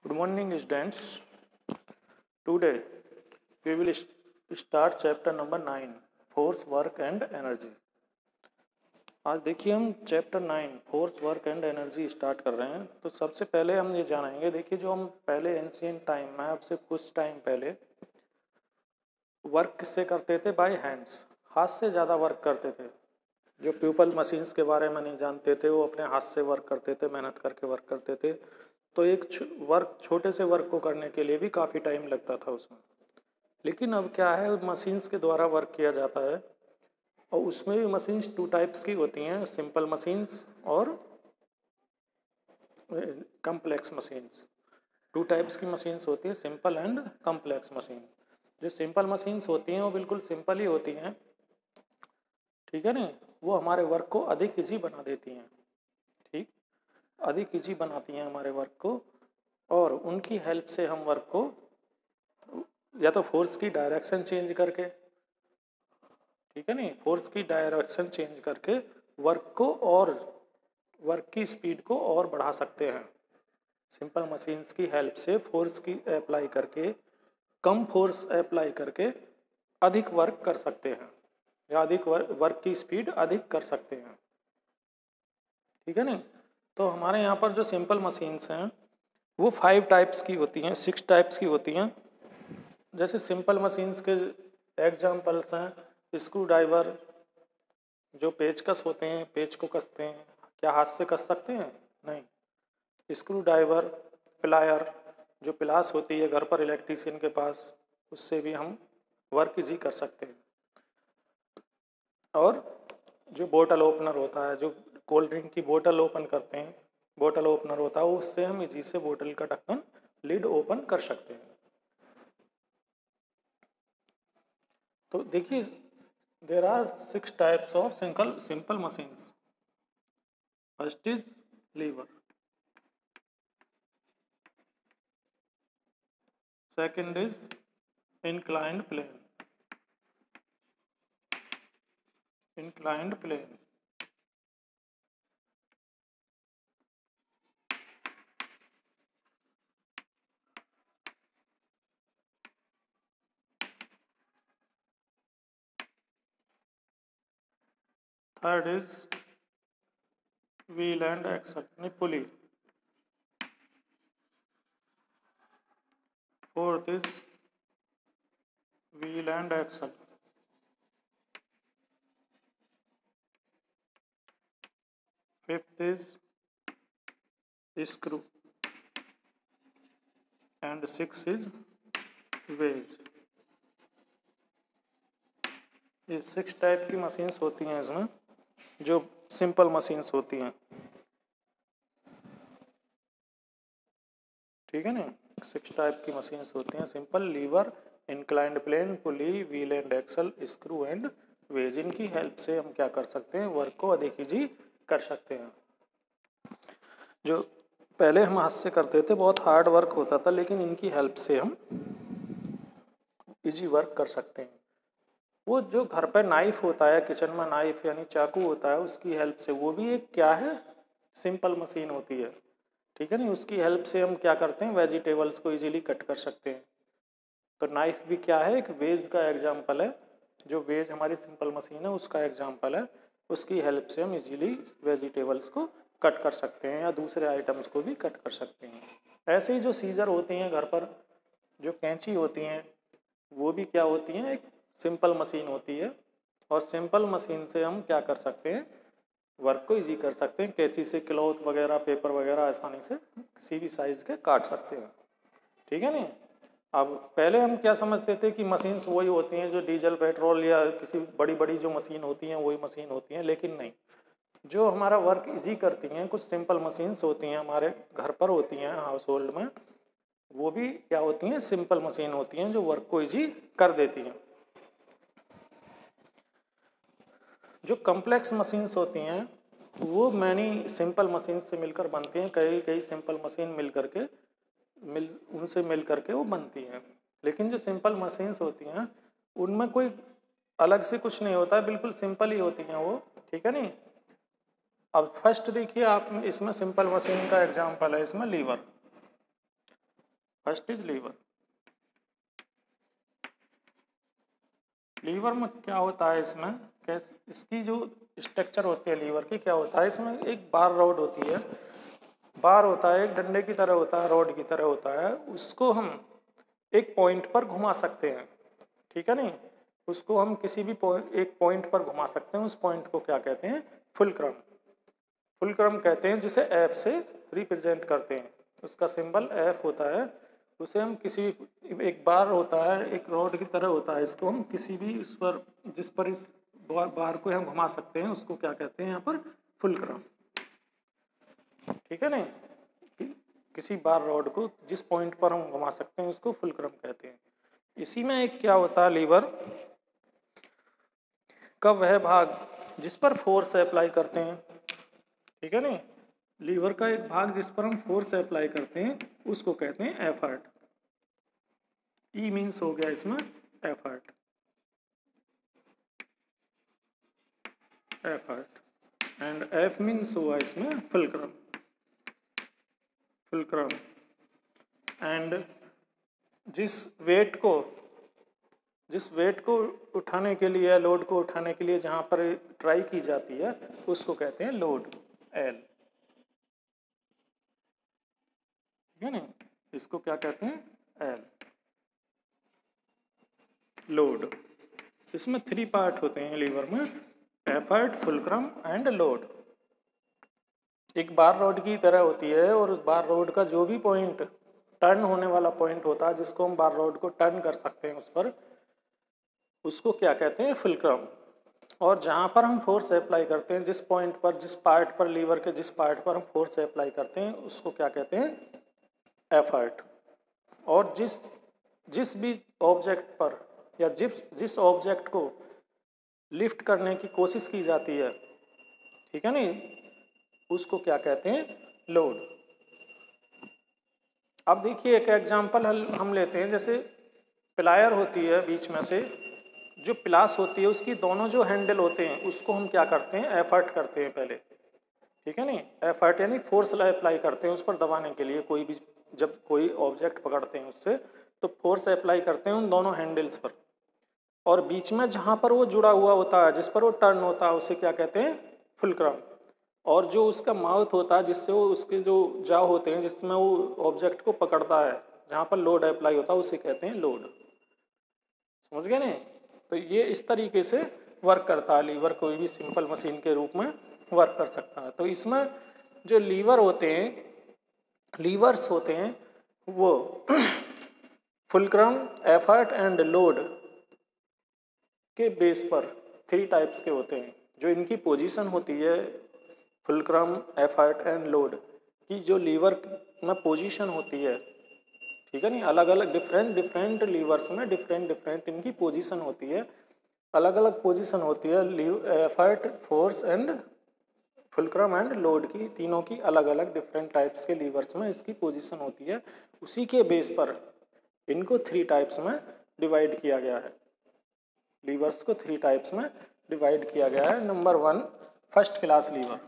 Good morning, students. Today we will start chapter number 9, Force, Work and Energy. आज देखिए हम chapter 9 force, work and energy start कर रहे हैं। तो सबसे पहले हम ये जानेंगे, देखिए जो हम पहले एंशिएंट टाइम में आपसे कुछ टाइम पहले वर्क किससे करते थे? बाय हैंड्स, हाथ से ज़्यादा वर्क करते थे। जो पीपल मशीन्स के बारे में नहीं जानते थे वो अपने हाथ से वर्क करते थे, मेहनत करके वर्क करते थे। तो एक छोटे से वर्क को करने के लिए भी काफ़ी टाइम लगता था उसमें। लेकिन अब क्या है, मशीन्स के द्वारा वर्क किया जाता है और उसमें भी मशीन्स टू टाइप्स की होती हैं, सिंपल मशीन्स और कम्प्लेक्स मशीन्स। टू टाइप्स की मशीन्स होती हैं, सिंपल एंड कम्प्लेक्स मशीन। जो सिंपल मशीन्स होती हैं वो बिल्कुल सिंपल ही होती हैं, ठीक है ना। वो हमारे वर्क को अधिक ईजी बना देती हैं, ठीक, अधिक ईजी बनाती हैं हमारे वर्क को। और उनकी हेल्प से हम वर्क को या तो फोर्स की डायरेक्शन चेंज करके, ठीक है नहीं, फोर्स की डायरेक्शन चेंज करके वर्क को और वर्क की स्पीड को और बढ़ा सकते हैं। सिंपल मशीन्स की हेल्प से फोर्स की अप्लाई करके, कम फोर्स अप्लाई करके अधिक वर्क कर सकते हैं या अधिक वर्क की स्पीड अधिक कर सकते हैं, ठीक है नहीं। तो हमारे यहाँ पर जो सिंपल मशीन्स हैं वो 5 टाइप्स की होती हैं, 6 टाइप्स की होती हैं। जैसे सिंपल मशीन्स के एग्जाम्पल्स हैं स्क्रू ड्राइवर, जो पेचकस होते हैं, पेच को कसते हैं। क्या हाथ से कस सकते हैं? नहीं। स्क्रू ड्राइवर, प्लायर, जो प्लास होती है घर पर इलेक्ट्रीशियन के पास, उससे भी हम वर्क इजी कर सकते हैं। और जो बोतल ओपनर होता है, जो कोल्ड ड्रिंक की बोतल ओपन करते हैं, बोतल ओपनर होता है, उससे हम इजी से बोतल का ढक्कन, लिड ओपन कर सकते हैं। तो देखिए there are 6 types of simple machines. First is lever, second is inclined plane, third is wheel and axle, pulley, fourth is wheel and axle, fifth is screw, and sixth is wedge। ये 6 type की machines होती हैं इसमें, जो simple machines होती हैं, ठीक है ना। 6 टाइप की मशीन्स होती हैं, simple, lever, inclined plane, pulley, wheel and axle, screw and wedge. इनकी हेल्प से हम क्या कर सकते हैं? वर्क को अधिक इजी कर सकते हैं। जो पहले हम हाथ से करते थे बहुत हार्ड वर्क होता था, लेकिन इनकी हेल्प से हम इजी वर्क कर सकते हैं। वो जो घर पर नाइफ होता है, किचन में नाइफ यानी चाकू होता है, उसकी हेल्प से, वो भी एक क्या है? सिंपल मशीन होती है, ठीक है नहीं। उसकी हेल्प से हम क्या करते हैं? वेजिटेबल्स को इजीली कट कर सकते हैं। तो नाइफ भी क्या है? एक वेज का एग्जाम्पल है। जो वेज हमारी सिंपल मशीन है उसका एग्जाम्पल है। उसकी हेल्प से हम इजीली वेजिटेबल्स को कट कर सकते हैं या दूसरे आइटम्स को भी कट कर सकते हैं। ऐसे ही जो सीजर होती हैं घर पर, जो कैंची होती हैं, वो भी क्या होती हैं? एक सिंपल मशीन होती है। और सिंपल मशीन से हम क्या कर सकते हैं? वर्क को इजी कर सकते हैं। कैंची से क्लॉथ वगैरह, पेपर वगैरह आसानी से किसी भी साइज के काट सकते हैं, ठीक है नहीं। अब पहले हम क्या समझते थे कि मशीन्स वही होती हैं जो डीजल, पेट्रोल या किसी बड़ी बड़ी जो मशीन होती हैं वही मशीन होती हैं, लेकिन नहीं। जो हमारा वर्क इजी करती हैं कुछ सिंपल मशीन्स होती हैं, हमारे घर पर होती हैं, हाउस होल्ड में, वो भी क्या होती हैं? सिंपल मशीन होती हैं जो वर्क को इजी कर देती हैं। जो कम्प्लेक्स मशीन्स होती हैं वो मैनी सिंपल मशीन से मिलकर बनती हैं। कई सिंपल मशीन उनसे मिल करके वो बनती हैं। लेकिन जो सिंपल मशीन्स होती हैं उनमें कोई अलग से कुछ नहीं होता है, बिल्कुल सिंपल ही होती हैं वो, ठीक है नहीं। अब फर्स्ट देखिए आप, इसमें सिंपल मशीन का एग्जांपल है इसमें lever. First is lever. Lever में क्या होता है, इसमें कैसे इसकी जो स्ट्रक्चर होती है लीवर की, क्या होता है इसमें एक बार रॉड होती है, बार होता है, एक डंडे की तरह होता है, रॉड की तरह होता है, उसको हम एक पॉइंट पर घुमा सकते हैं, ठीक है नहीं, उसको हम किसी भी एक पॉइंट पर घुमा सकते हैं, उस पॉइंट को क्या कहते हैं, फुलक्रम। फुलक्रम कहते हैं, जिसे एफ से रिप्रेजेंट करते हैं, उसका सिंबल एफ होता है, उसे हम किसी एक बार होता है, एक रॉड की तरह होता है, इसको हम किसी भी उस पर जिस पर इस बार को हम घुमा सकते हैं उसको क्या कहते हैं यहाँ पर, फुलक्रम, ठीक है नहीं, किसी बार रॉड को जिस पॉइंट पर हम घुमा सकते हैं उसको फुलक्रम कहते हैं। इसी में एक क्या होता है, लीवर का वह भाग जिस पर फोर्स अप्लाई करते हैं, ठीक है नहीं, लीवर का एक भाग जिस पर हम फोर्स अप्लाई करते हैं उसको कहते हैं एफर्ट। ई मीन्स हो गया इसमें effort, effort, and F means हुआ इसमें फुलक्रम, फुलक्रम, एंड जिस वेट को उठाने के लिए, लोड को उठाने के लिए जहाँ पर ट्राई की जाती है उसको कहते हैं लोड, एल, ठीक है ना, इसको क्या कहते हैं, एल, लोड। इसमें 3 पार्ट होते हैं लीवर में, एफर्ट, फुलक्रम एंड लोड। एक बार रोड की तरह होती है, और उस बार रोड का जो भी पॉइंट टर्न होने वाला पॉइंट होता है, जिसको हम बार रोड को टर्न कर सकते हैं उस पर, उसको क्या कहते हैं, फुलक्रम। और जहाँ पर हम फोर्स अप्लाई करते हैं, जिस पॉइंट पर, जिस पार्ट पर, लीवर के जिस पार्ट पर हम फोर्स अप्लाई करते हैं उसको क्या कहते हैं, एफर्ट। और जिस भी ऑब्जेक्ट पर या जिस ऑब्जेक्ट को लिफ्ट करने की कोशिश की जाती है, ठीक है नहीं, उसको क्या कहते हैं, लोड। अब देखिए एक एग्जांपल हम लेते हैं, जैसे प्लायर होती है, बीच में से जो प्लास होती है उसकी दोनों जो हैंडल होते हैं उसको हम क्या करते हैं, एफर्ट करते हैं पहले, ठीक है नहीं, एफर्ट यानी फोर्स अप्लाई करते हैं उस पर दबाने के लिए, कोई भी जब कोई ऑब्जेक्ट पकड़ते हैं उससे तो फोर्स अप्लाई करते हैं उन दोनों हैंडल्स पर, और बीच में जहाँ पर वो जुड़ा हुआ होता है, जिस पर वो टर्न होता है, उसे क्या कहते हैं, फुलक्रम। और जो उसका माउथ होता है, जिससे वो उसके जो जाव होते हैं जिसमें वो ऑब्जेक्ट को पकड़ता है, जहाँ पर लोड अप्लाई होता है, उसे कहते हैं लोड। समझ गए नहीं, तो ये इस तरीके से वर्क करता है लीवर, कोई भी सिंपल मशीन के रूप में वर्क कर सकता है। तो इसमें जो लीवर होते हैं, लीवर्स होते हैं, वो फुलक्रम, एफर्ट एंड लोड के बेस पर 3 टाइप्स के होते हैं। जो इनकी पोजीशन होती है, फुलक्रम, एफर्ट एंड लोड की जो लीवर में पोजीशन होती है, ठीक है नहीं, अलग अलग डिफरेंट लीवर्स में डिफरेंट इनकी पोजीशन होती है, अलग अलग पोजीशन होती है, effort, force and fulcrum and load की, तीनों की अलग अलग डिफरेंट टाइप्स के लीवर्स में इसकी पोजीशन होती है। उसी के बेस पर इनको 3 टाइप्स में डिवाइड किया गया है, लीवर्स को 3 टाइप्स में डिवाइड किया गया है। Number 1, first class lever.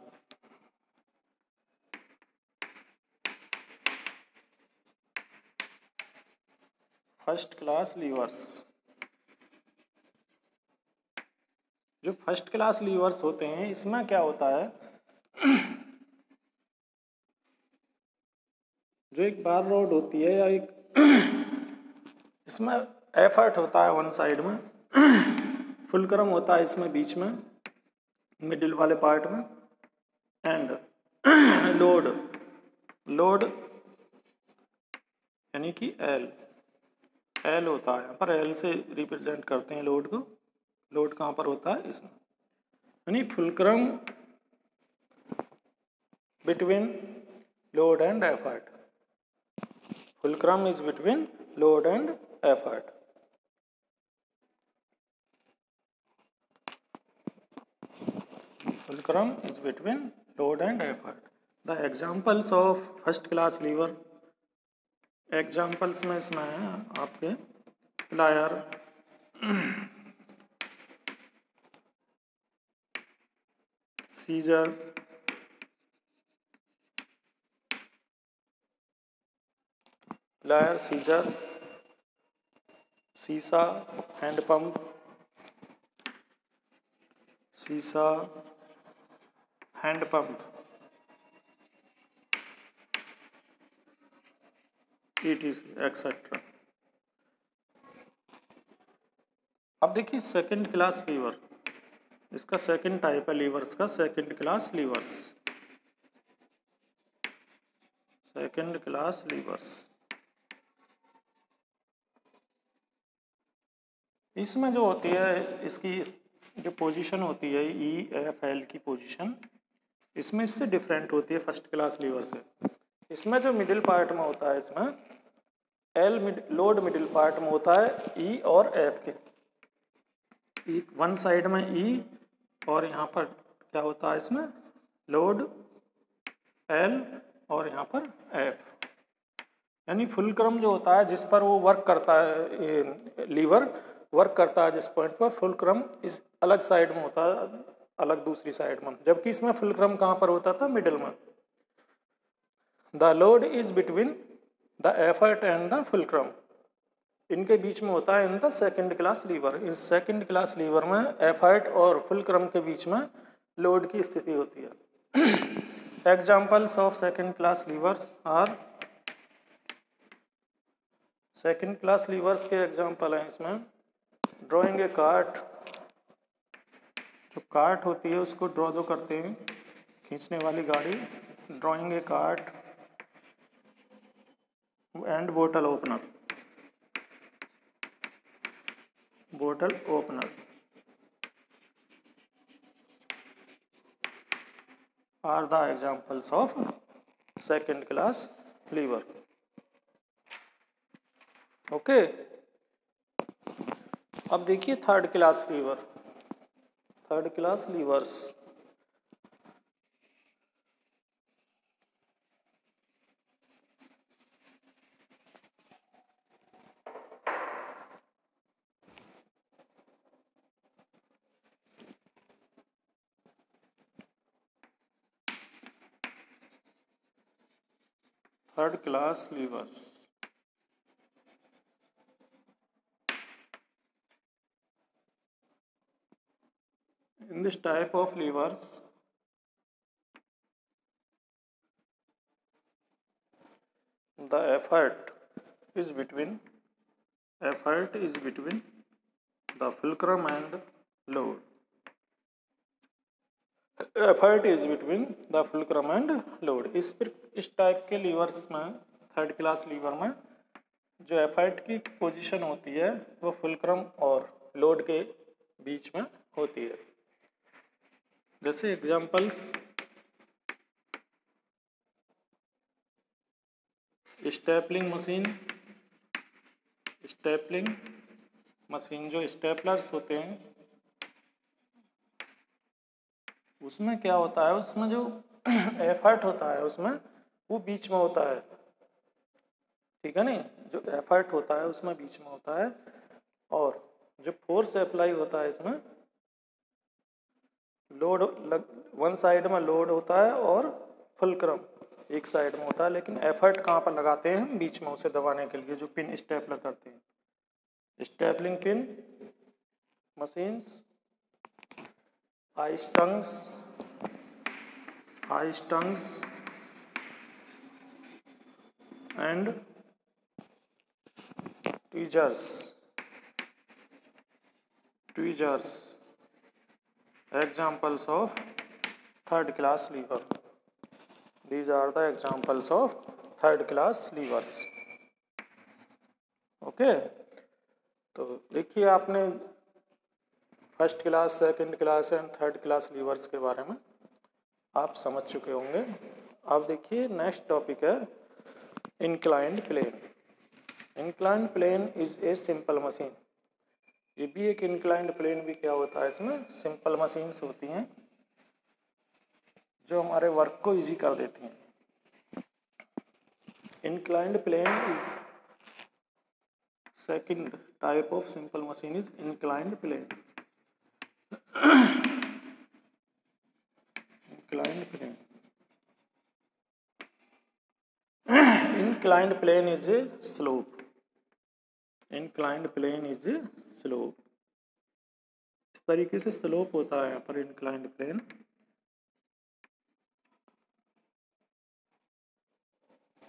First class levers, जो फर्स्ट क्लास लीवर्स होते हैं, इसमें क्या होता है, जो एक बार रोड होती है या एक इसमें एफर्ट होता है वन साइड में, फुलक्रम होता है इसमें बीच में मिडिल वाले पार्ट में, एंड लोड यानी कि एल होता है, यहाँ पर एल से रिप्रेजेंट करते हैं लोड को। लोड कहाँ पर होता है, इसमें, यानी fulcrum between load and effort, fulcrum is between load and effort. Fulcrum is between load and effort. The examples of first class lever, examples में इसमें है आपके प्लायर, सीजर, लायर, सीजर, सीसा, हैंड पंप, सीसा, हैंड पंप, ETC एक्सेट्रा। अब देखिए second class liver, इसका second type है लीवर्स का, second class levers, second class levers. इसमें जो होती है इसकी जो पोजीशन होती है EFL की पोजीशन, इसमें इससे डिफरेंट होती है फर्स्ट क्लास लीवर से। इसमें जो मिडिल पार्ट में होता है, इसमें लोड मिडिल पार्ट में होता है E और F के, वन साइड में E और यहाँ पर क्या होता है इसमें लोड L और यहाँ पर F, यानी फुलक्रम जो होता है जिस पर वो वर्क करता है, लीवर वर्क करता है जिस पॉइंट पर, फुलक्रम इस अलग साइड में होता है, अलग दूसरी साइड में, जबकि इसमें फुलक्रम कहाँ पर होता था, मिडिल में। The load is between the effort and the fulcrum, इनके बीच में होता है in the second class lever. इस सेकंड क्लास लीवर में एफर्ट और फुलक्रम के बीच में लोड की स्थिति होती है। Examples of second class levers are, second class levers के एग्जाम्पल हैं इसमें ड्रॉइंग ए कार्ट, जो कार्ट होती है उसको ड्रॉ जो करते हैं, खींचने वाली गाड़ी, ड्रॉइंग ए कार्ट, एंड बोतल ओपनर, बोतल opener are the examples of second class lever. Okay, अब देखिए third class lever, third class levers. Third class levers, in this type of levers the effort is between the fulcrum and load, effort is between the fulcrum and load. इस type के levers में, third class lever में जो effort की position होती है वो fulcrum और लोड के बीच में होती है। जैसे एग्जांपल्स, स्टेपलिंग मशीन, जो स्टेपलर्स होते हैं उसमें क्या होता है, उसमें जो एफर्ट होता है उसमें वो बीच में होता है, ठीक है नहीं, जो एफर्ट होता है उसमें बीच में होता है, और जो फोर्स अप्लाई होता है इसमें लोड वन साइड में लोड होता है और फुलक्रम एक साइड में होता है, लेकिन एफर्ट कहाँ पर लगाते हैं हम, बीच में, उसे दबाने के लिए जो पिन स्टेपलर करते हैं, stippling pin machines, high stungs and tweezers examples of third class lever. These are the examples of third class levers. Okay, तो देखिए आपने first class, second class and third class levers के बारे में आप समझ चुके होंगे। अब देखिए नेक्स्ट टॉपिक है inclined plane. Inclined plane is a simple machine. ये भी एक इंक्लाइंड प्लेन भी क्या होता है, इसमें सिंपल मशीन्स होती हैं जो हमारे वर्क को इजी कर देती हैं। Inclined plane is second type of simple machine is inclined plane. inclined plane is a slope. Inclined plane is a slope. इस तरीके से स्लोप होता है यहाँ पर इंक्लाइंड प्लेन।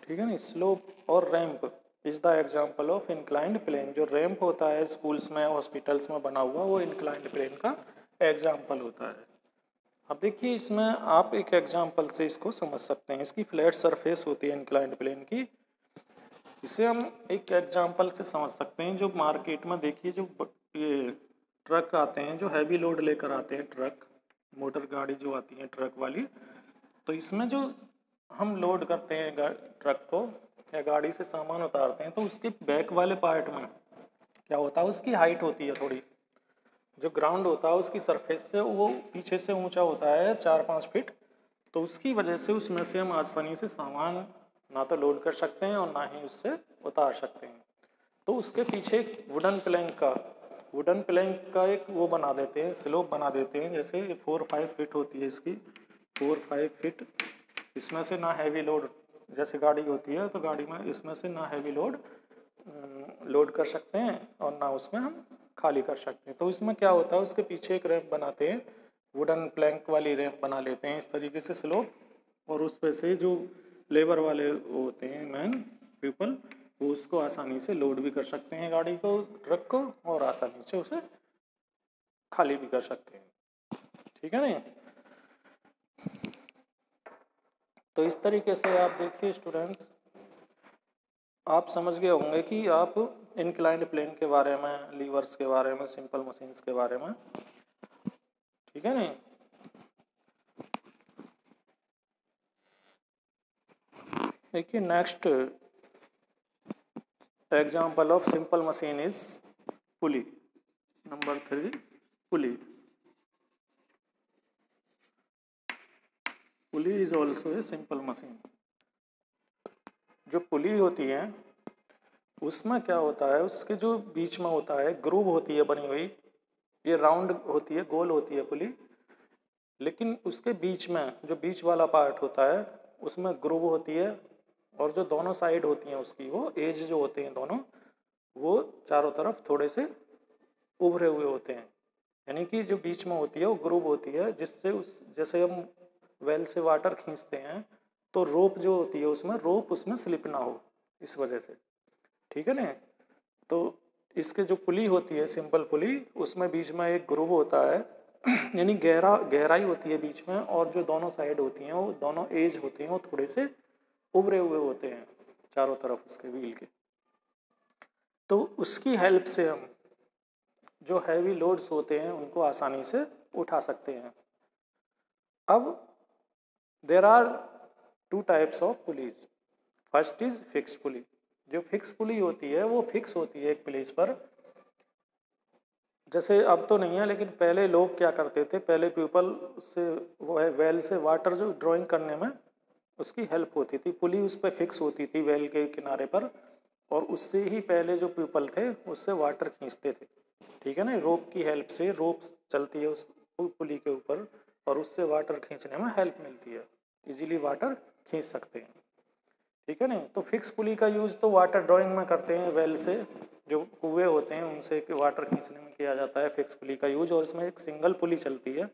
ठीक है ना, स्लोप और ramp is the example of inclined plane. जो रैंप होता है स्कूल्स में हॉस्पिटल्स में बना हुआ, वो इंक्लाइंड प्लेन का एग्जाम्पल होता है। अब देखिए इसमें आप एक एग्जाम्पल से इसको समझ सकते हैं। इसकी फ्लैट सरफेस होती है इंक्लाइंड प्लेन की, इसे हम एक एग्जाम्पल से समझ सकते हैं। जो मार्केट में देखिए जो ये ट्रक आते हैं, जो हैवी लोड लेकर आते हैं, ट्रक मोटर गाड़ी जो आती है ट्रक वाली, तो इसमें जो हम लोड करते हैं ट्रक को या गाड़ी से सामान उतारते हैं, तो उसके बैक वाले पार्ट में क्या होता है, उसकी हाइट होती है थोड़ी। जो ग्राउंड होता है उसकी सरफेस से वो पीछे से ऊंचा होता है 4-5 फीट, तो उसकी वजह से उसमें से हम आसानी से सामान ना तो लोड कर सकते हैं और ना ही उससे उतार सकते हैं। तो उसके पीछे एक वुडन प्लैंक का एक वो बना देते हैं, स्लोप बना देते हैं। जैसे 4-5 फीट होती है इसकी, 4-5 फीट। इसमें से ना हैवी लोड, जैसे गाड़ी होती है तो गाड़ी में इसमें से ना हैवी लोड कर सकते हैं और ना उसमें हम खाली कर सकते हैं। तो इसमें क्या होता है, उसके पीछे एक रैंप बनाते हैं, वुडन प्लैंक वाली रैंप बना लेते हैं इस तरीके से स्लोप, और उस पे से जो लेबर वाले होते हैं मैन पीपल, वो उसको आसानी से लोड भी कर सकते हैं गाड़ी को, ट्रक को, और आसानी से उसे खाली भी कर सकते हैं। ठीक है ना। तो इस तरीके से आप देखिए स्टूडेंट्स, आप समझ गए होंगे कि आप इंक्लाइंड प्लेन के बारे में, लीवर्स के बारे में, सिंपल मशीन्स के बारे में। ठीक है ना। देखिए next example of simple machine is pulley. Number 3, pulley. Pulley is also a simple machine. जो पुली होती है उसमें क्या होता है, उसके जो बीच में होता है ग्रूव होती है बनी हुई, ये राउंड होती है, गोल होती है पुली, लेकिन उसके बीच में जो बीच वाला पार्ट होता है उसमें ग्रूव होती है, और जो दोनों साइड होती हैं उसकी, वो एज जो होते हैं दोनों, वो चारों तरफ थोड़े से उभरे हुए होते हैं। यानी कि जो बीच में होती है वो ग्रूव होती है, जिससे जैसे हम वेल से वाटर खींचते हैं तो रोप जो होती है उसमें, रोप उसमें स्लिप ना हो, इस वजह से। ठीक है ना। तो इसके जो पुली होती है सिंपल पुली, उसमें बीच में एक ग्रूव होता है, यानी गहराई होती है बीच में, और जो दोनों साइड होती हैं वो दोनों एज होते हैं वो थोड़े से उभरे हुए होते हैं चारों तरफ उसके व्हील के। तो उसकी हेल्प से हम जो हैवी लोड्स होते हैं उनको आसानी से उठा सकते हैं। अब there are 2 types of pulleys. First is fix pulley. जो फिक्स पुली होती है वो फिक्स होती है एक प्लेस पर। जैसे अब तो नहीं है, लेकिन पहले लोग क्या करते थे, पहले पीपल से वो है वेल से वाटर जो ड्राइंग करने में उसकी हेल्प होती थी, पुली उस पर फिक्स होती थी वेल के किनारे पर, और उससे ही पहले जो पीपल थे उससे वाटर खींचते थे। ठीक है ना। रोप की हेल्प से, रोप चलती है उस पुली के ऊपर, और उससे वाटर खींचने में हेल्प मिलती है, इजीली वाटर खींच सकते हैं। ठीक है ना। तो फिक्स पुली का यूज़ तो वाटर ड्राइंग में करते हैं, वेल से जो कुएं होते हैं उनसे वाटर खींचने में किया जाता है फिक्स पुली का यूज। और इसमें एक सिंगल पुली चलती है,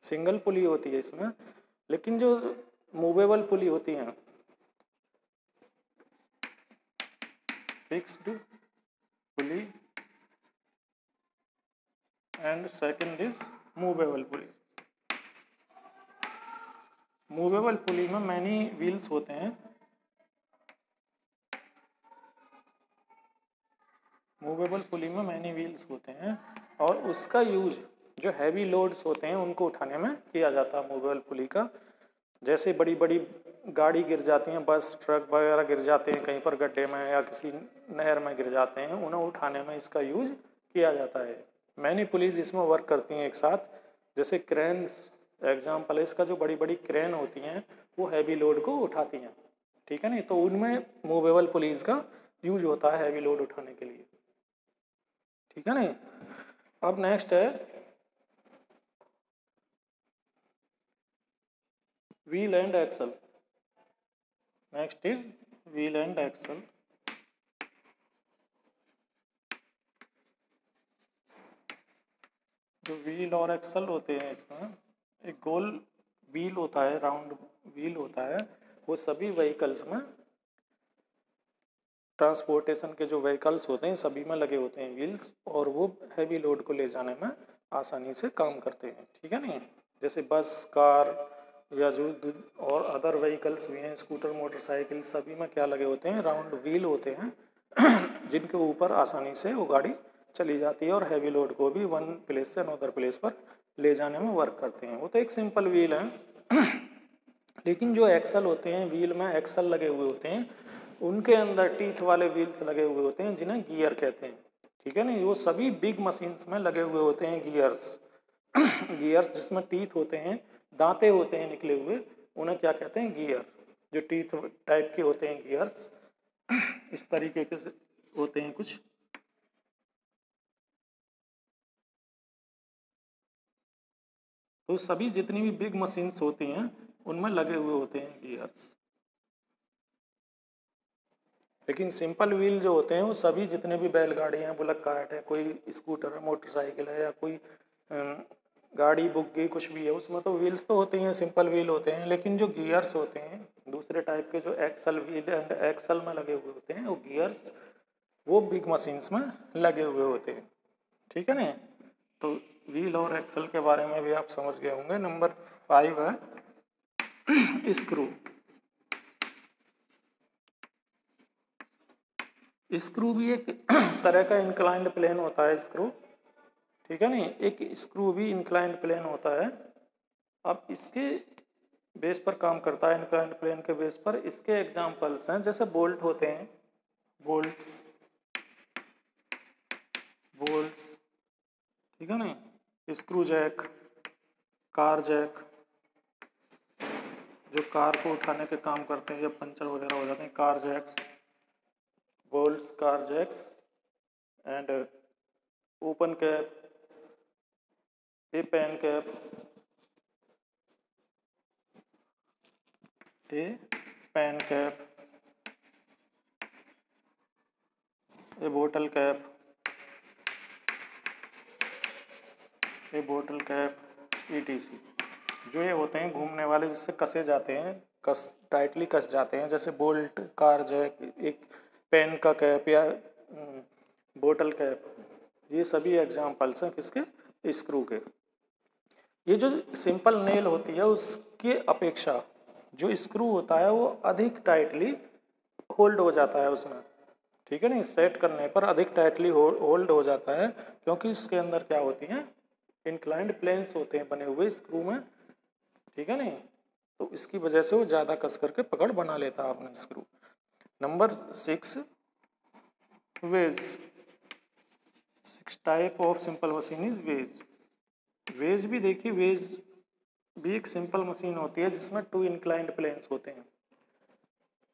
सिंगल पुली होती है इसमें। लेकिन जो मूवेबल पुली होती हैं, fixed pulley and second is movable pulley. Movable pulley में मैनी व्हील्स होते हैं। मूवेबल पुली में मैनी व्हील्स होते हैं, और उसका यूज जो हैवी लोड्स होते हैं उनको उठाने में किया जाता है मूवेबल पुली का। जैसे बड़ी बड़ी गाड़ी गिर जाती हैं, बस ट्रक वगैरह गिर जाते हैं कहीं पर गड्ढे में या किसी नहर में गिर जाते हैं, उन्हें उठाने में इसका यूज किया जाता है। मैनी पुलिस इसमें वर्क करती हैं एक साथ। जैसे क्रेन एग्जाम्पल है इसका, जो बड़ी बड़ी क्रेन होती हैं वो हैवी लोड को उठाती हैं। ठीक है ना। तो उनमें मूवेबल पुलिस का यूज होता है हैवी लोड उठाने के लिए। ठीक है ना। अब नेक्स्ट है wheel and axle. Next is wheel and axle. जो व्हील और एक्सल होते हैं इसमें एक गोल व्हील होता है, राउंड व्हील होता है, वो सभी व्हीकल्स में, ट्रांसपोर्टेशन के जो व्हीकल्स होते हैं सभी में लगे होते हैं व्हील्स, और वो हैवी लोड को ले जाने में आसानी से काम करते हैं। ठीक है नहीं, जैसे बस, कार या जो और अदर व्हीकल्स भी हैं, स्कूटर, मोटरसाइकिल, सभी में क्या लगे होते हैं, राउंड व्हील होते हैं जिनके ऊपर आसानी से वो गाड़ी चली जाती है और हैवी लोड को भी वन प्लेस से अनदर प्लेस पर ले जाने में वर्क करते हैं। वो तो एक सिंपल व्हील है लेकिन जो एक्सल होते हैं, व्हील में एक्सल लगे हुए होते हैं, उनके अंदर टीथ वाले व्हील्स लगे हुए होते हैं जिन्हें गियर कहते हैं। ठीक है नहीं, वो सभी बिग मशीन्स में लगे हुए होते हैं गियर्स गियर्स जिसमें टीथ होते हैं, दांते होते हैं निकले हुए, उन्हें क्या कहते हैं, गियर। जो टीथ टाइप के होते हैं गियर्स इस तरीके के होते हैं कुछ। तो सभी जितनी भी बिग मशीन्स होती हैं उनमें लगे हुए होते हैं गियर्स। लेकिन सिंपल व्हील जो होते हैं वो सभी जितने भी बैलगाड़ी हैं, बुलक कार्ट है, कोई स्कूटर है, मोटरसाइकिल है, या कोई गाड़ी, बुग्गी, कुछ भी है, उसमें तो व्हील्स तो होते हैं, सिंपल व्हील होते हैं। लेकिन जो गियर्स होते हैं दूसरे टाइप के, जो एक्सल व्हील एंड एक्सल में लगे हुए होते हैं, वो गियर्स वो बिग मशीन्स में लगे हुए होते हैं। ठीक है ना, तो व्हील और एक्सल के बारे में भी आप समझ गए होंगे। नंबर 5 है स्क्रू। स्क्रू भी एक तरह का इंक्लाइंड प्लेन होता है स्क्रू। ठीक है नहीं, एक स्क्रू भी इंक्लाइंड प्लेन होता है। अब इसके बेस पर काम करता है, इंक्लाइंड प्लेन के बेस पर। इसके एग्जांपल्स हैं, जैसे बोल्ट होते हैं, बोल्ट्स, ठीक है ना, स्क्रू जैक, कार जैक, जो कार को उठाने के काम करते हैं जब पंचर वगैरह हो जाते हैं, car jacks, bolts, car jacks, and open cap, a pen cap, a pen cap, a बोतल कैप, ए बोतल कैप, ETC। जो ये होते हैं घूमने वाले, जिससे कसे जाते हैं, टाइटली कस जाते हैं, जैसे बोल्ट, कार जैक, एक पेन का कैप या बोतल कैप, ये सभी एग्जांपल्स हैं किसके, स्क्रू के। ये जो सिंपल नेल होती है उसके अपेक्षा जो स्क्रू होता है वो अधिक टाइटली होल्ड हो जाता है उसमें। ठीक है नहीं, सेट करने पर अधिक टाइटली होल्ड हो जाता है, क्योंकि इसके अंदर क्या होती हैं, इंक्लाइंड प्लेन्स होते हैं बने हुए स्क्रू में। ठीक है नहीं, तो इसकी वजह से वो ज़्यादा कस करके पकड़ बना लेता है अपना screw. Number 6 wedge. 6 type of simple machine is wedge. Wedge भी देखिए, वेज भी एक सिंपल मशीन होती है जिसमें 2 इंक्लाइंड प्लेन्स होते हैं।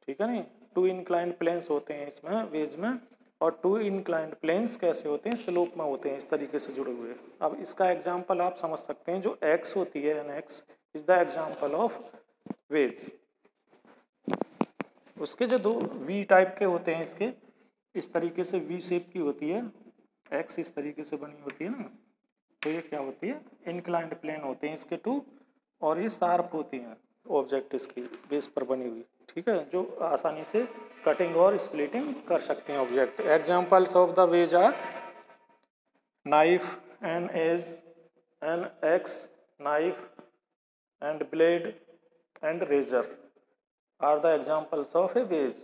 ठीक है नहीं, 2 इंक्लाइंड प्लेन्स होते हैं इसमें, वेज में। और 2 इंक्लाइंड प्लेन्स कैसे होते हैं, स्लोप में होते हैं, इस तरीके से जुड़े हुए। अब इसका एग्जांपल आप समझ सकते हैं, जो एक्स होती है, an axe is the example of wedge. उसके जो 2 वी टाइप के होते हैं, इसके इस तरीके से वी शेप की होती है, एक्स इस तरीके से बनी होती है ना, तो ये क्या होती है, इंक्लाइंड प्लेन होते हैं इसके 2, और ये शार्प होती हैं ऑब्जेक्ट इसकी बेस पर बनी हुई। ठीक है, जो आसानी से कटिंग और स्प्लिटिंग कर सकते हैं object. Examples of the wedge are knife and edge and axe, knife and blade and razor are the examples of a wedge.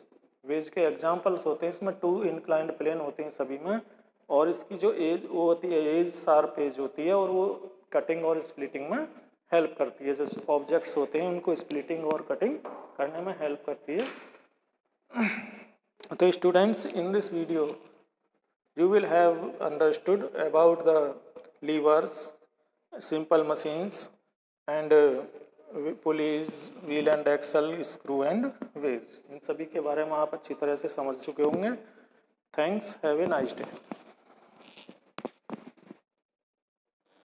Wedge के एग्जांपल्स होते हैं, इसमें 2 इंक्लाइंड प्लेन होते हैं सभी में, और इसकी जो एज वो होती है, एज शार्प एज होती है, और वो कटिंग और स्प्लिटिंग में हेल्प करती है। जो ऑब्जेक्ट्स होते हैं उनको स्प्लिटिंग और कटिंग करने में हेल्प करती है। तो students, in this video you will have understood about the levers, simple machines, and pulleys, wheel and axle, screw and ways। इन सभी के बारे में आप अच्छी तरह से समझ चुके होंगे। Thanks, have a nice day.